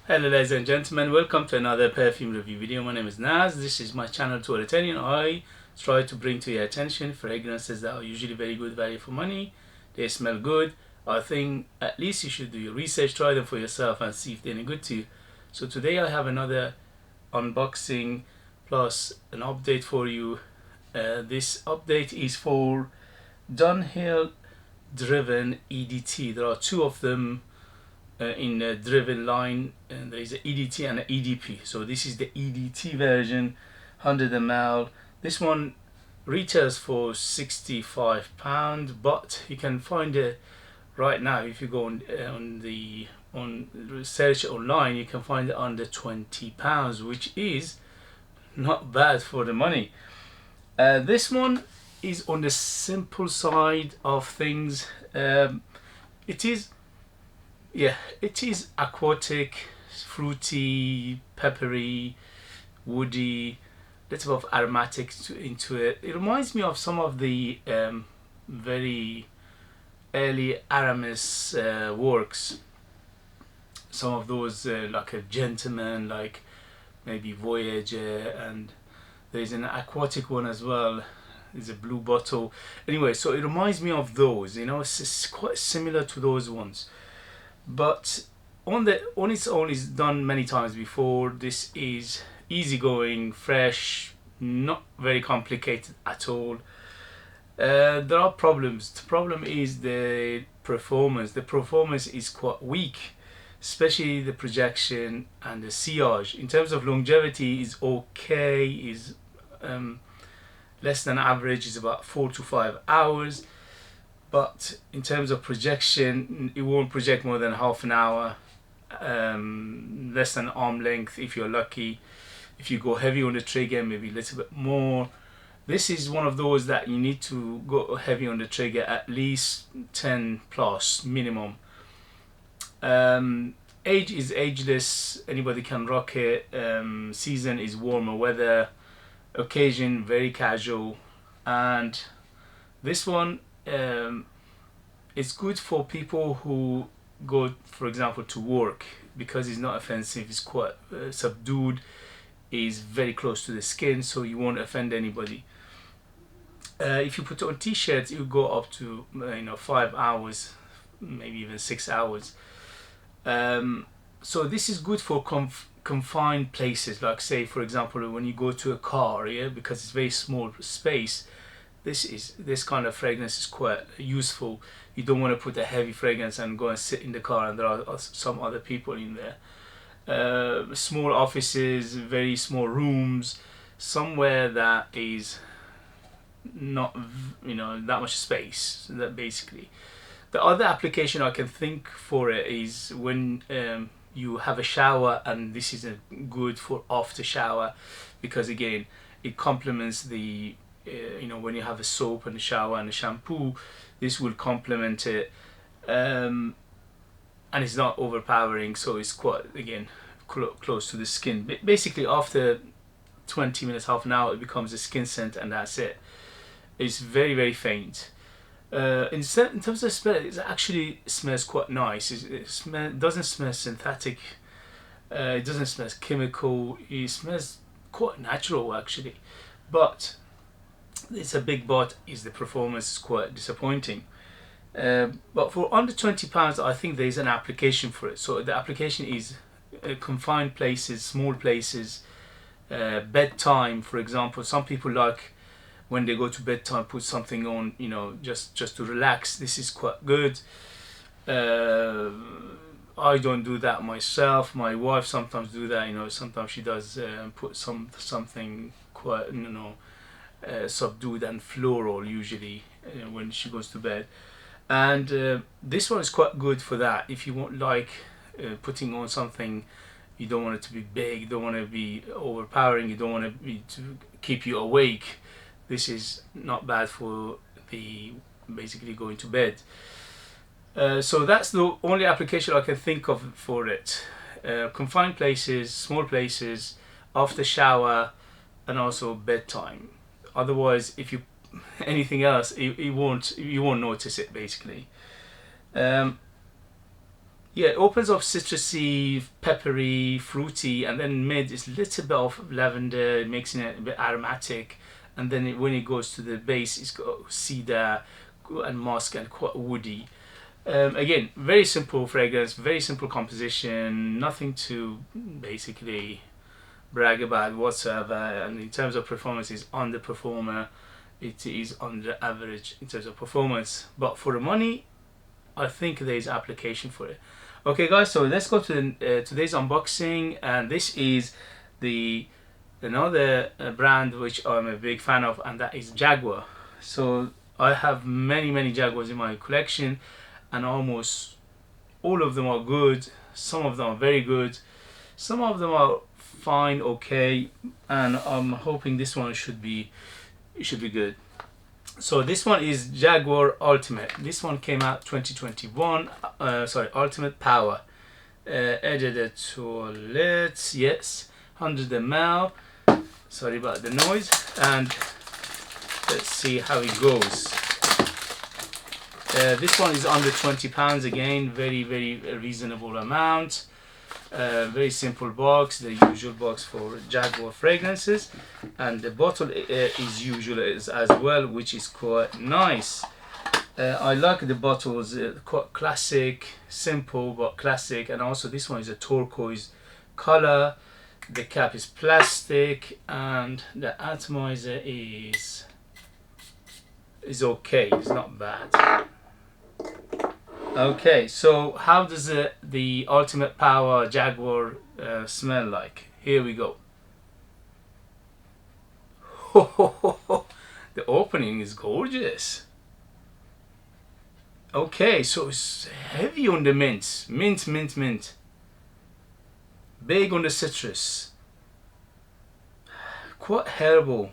Hello ladies and gentlemen, welcome to another perfume review video. My name is Naz. This is my channel Toiletterian. I try to bring to your attention fragrances that are usually very good value for money. They smell good. I think at least you should do your research, try them for yourself and see if they're any good to you. So today I have another unboxing plus an update for you. This update is for Dunhill Driven EDT. There are two of them in the Driven line, and there is an EDT and an EDP. So this is the EDT version, 100 ml. This one retails for £65, but you can find it right now if you go on search online. You can find it under £20, which is not bad for the money. This one is on the simple side of things. It is aquatic, fruity, peppery, woody, little bit of aromatic into it. It reminds me of some of the very early Aramis works. Some of those like a Gentleman, like maybe Voyager, and there's an aquatic one as well. There's a blue bottle. Anyway, so it reminds me of those. You know, it's quite similar to those ones. But on its own is done many times before. This is easygoing, fresh, not very complicated at all. There are problems. The problem is the performance. The performance is quite weak, especially the projection and the sillage. In terms of longevity, is okay. Is less than average. Is about 4 to 5 hours. But in terms of projection, it won't project more than half an hour, less than arm length if you're lucky. If you go heavy on the trigger, maybe a little bit more. This is one of those that you need to go heavy on the trigger, at least 10 plus minimum. Age is ageless, anybody can rock it. Season is warmer weather, occasion very casual, and this one it's good for people who go, for example, to work, because it's not offensive. It's quite subdued, is very close to the skin, so you won't offend anybody. If you put it on t-shirts, it will go up to 5 hours, maybe even 6 hours. So this is good for confined places, like say for example when you go to a car, because it's very small space. This kind of fragrance is quite useful. You don't want to put a heavy fragrance and go and sit in the car and there are some other people in there. Small offices, very small rooms, somewhere that is not that much space. So that basically. The other application I can think for it is when you have a shower, and this is good for after shower, because again it complements the when you have a soap and a shower and a shampoo, this will complement it, and it's not overpowering, so it's quite, again, close to the skin. Basically after 20 minutes, half an hour, it becomes a skin scent, and that's it. It's very, very faint. In terms of smell, it actually smells quite nice. It doesn't smell synthetic, it doesn't smell chemical, it smells quite natural actually. But it's a big but, is the performance is quite disappointing. But for under £20, I think there is an application for it. So the application is confined places, small places, bedtime, for example. Some people like when they go to bedtime put something on, just to relax. This is quite good. I don't do that myself. My wife sometimes do that. Sometimes she does put something quite subdued and floral usually when she goes to bed. And this one is quite good for that. If you want, like, putting on something, you don't want it to be big, you don't want to be overpowering, you don't want it to keep you awake. This is not bad for the basically going to bed. So that's the only application I can think of for it. Confined places, small places, after shower, and also bedtime. Otherwise, if you anything else, you won't notice it basically. Yeah, it opens up citrusy, peppery, fruity, and then mid is a little bit of lavender, making it a bit aromatic. And then when it goes to the base, it's got cedar and musk and quite woody. Again, very simple fragrance, very simple composition, nothing to basically brag about whatsoever. And in terms of performance, it's underperformer. It is under average in terms of performance, but for the money, I think there is application for it. Okay, guys, so let's go to today's unboxing, and this is the another brand which I'm a big fan of, and that is Jaguar. So I have many Jaguars in my collection, and almost all of them are good. Some of them are very good. Some of them are fine, okay, and I'm hoping this one should be good. So this one is Jaguar Ultimate. This one came out 2021. Sorry, Ultimate Power. Edited toilets, yes, 100 ml. Sorry about the noise. And let's see how it goes. This one is under £20 again. Very reasonable amount. Very simple box, the usual box for Jaguar fragrances, and the bottle is usual as well, which is quite nice. I like the bottles, quite classic, simple but classic, and also this one is a turquoise color. The cap is plastic, and the atomizer is okay, it's not bad. Okay, so how does the Ultimate Power Jaguar smell like? Here we go. The opening is gorgeous. Okay, so it's heavy on the mint. Mint. Big on the citrus. Quite herbal.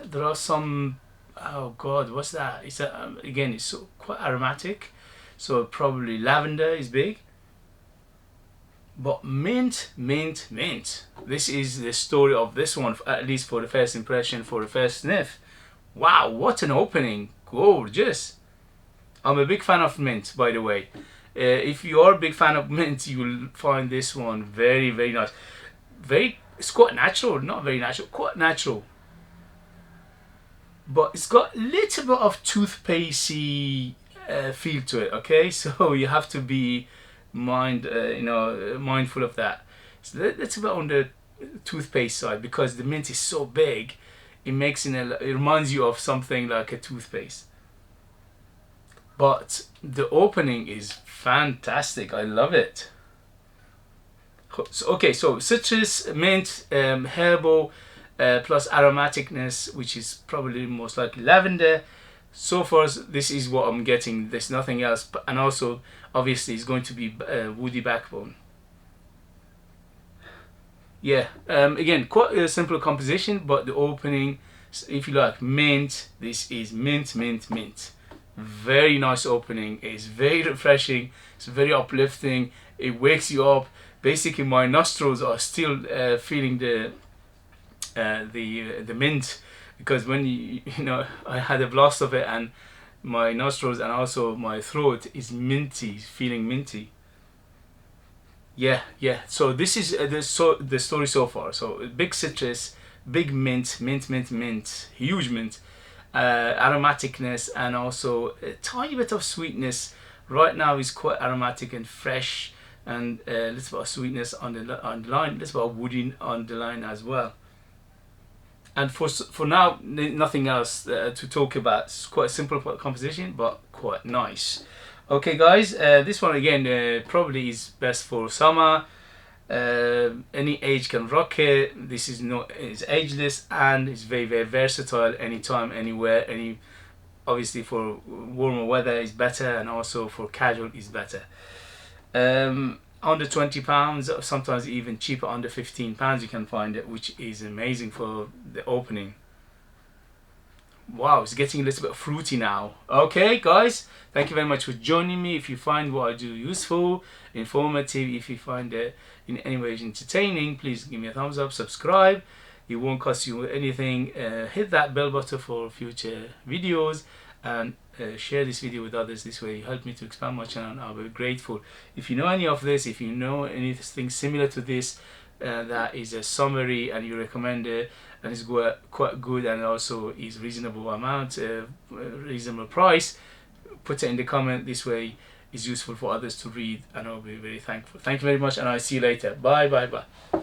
There are some, oh god, what's that? It's again, it's quite aromatic, so probably lavender is big. But mint. This is the story of this one, at least for the first impression, for the first sniff. Wow, what an opening! Gorgeous. I'm a big fan of mint, by the way. If you are a big fan of mint, you will find this one very nice. It's quite natural, not very natural, quite natural. But it's got a little bit of toothpastey feel to it. Okay, so you have to be mindful of that. So that's a bit on the toothpaste side, because the mint is so big, it reminds you of something like a toothpaste. But the opening is fantastic. I love it. So, okay, so citrus, mint, herbal, plus aromaticness, which is probably most likely lavender. So far, this is what I'm getting. There's nothing else, and also obviously it's going to be woody backbone. Yeah, again, quite a simple composition, but the opening, if you like mint, this is mint. Very nice opening. It's very refreshing. It's very uplifting. It wakes you up. Basically, my nostrils are still feeling the mint, because when I had a blast of it, and my nostrils and also my throat is minty, feeling minty. Yeah. So this is the story so far. So big citrus, big mint, huge mint, aromaticness, and also a tiny bit of sweetness. Right now is quite aromatic and fresh, and a little bit of sweetness on the line, a little bit of woody on the line as well. And for now, nothing else to talk about. It's quite a simple composition, but quite nice. Okay, guys, this one again probably is best for summer. Any age can rock it. This is it's ageless, and it's very versatile. Anytime, anywhere. Obviously for warmer weather is better, and also for casual is better. Under £20, sometimes even cheaper, under £15 you can find it, which is amazing for the opening. Wow, it's getting a little bit fruity now. Okay, guys, thank you very much for joining me. If you find what I do useful, informative, if you find it in any way entertaining, please give me a thumbs up, subscribe. It won't cost you anything. Hit that bell button for future videos, and share this video with others. This way you help me to expand my channel, and I'll be grateful. If you know any of this, if you know anything similar to this, that is a summary and you recommend it and it's quite good and also is reasonable amount, reasonable price, put it in the comment. This way it's useful for others to read, and I'll be very thankful. Thank you very much, and I'll see you later. Bye bye bye.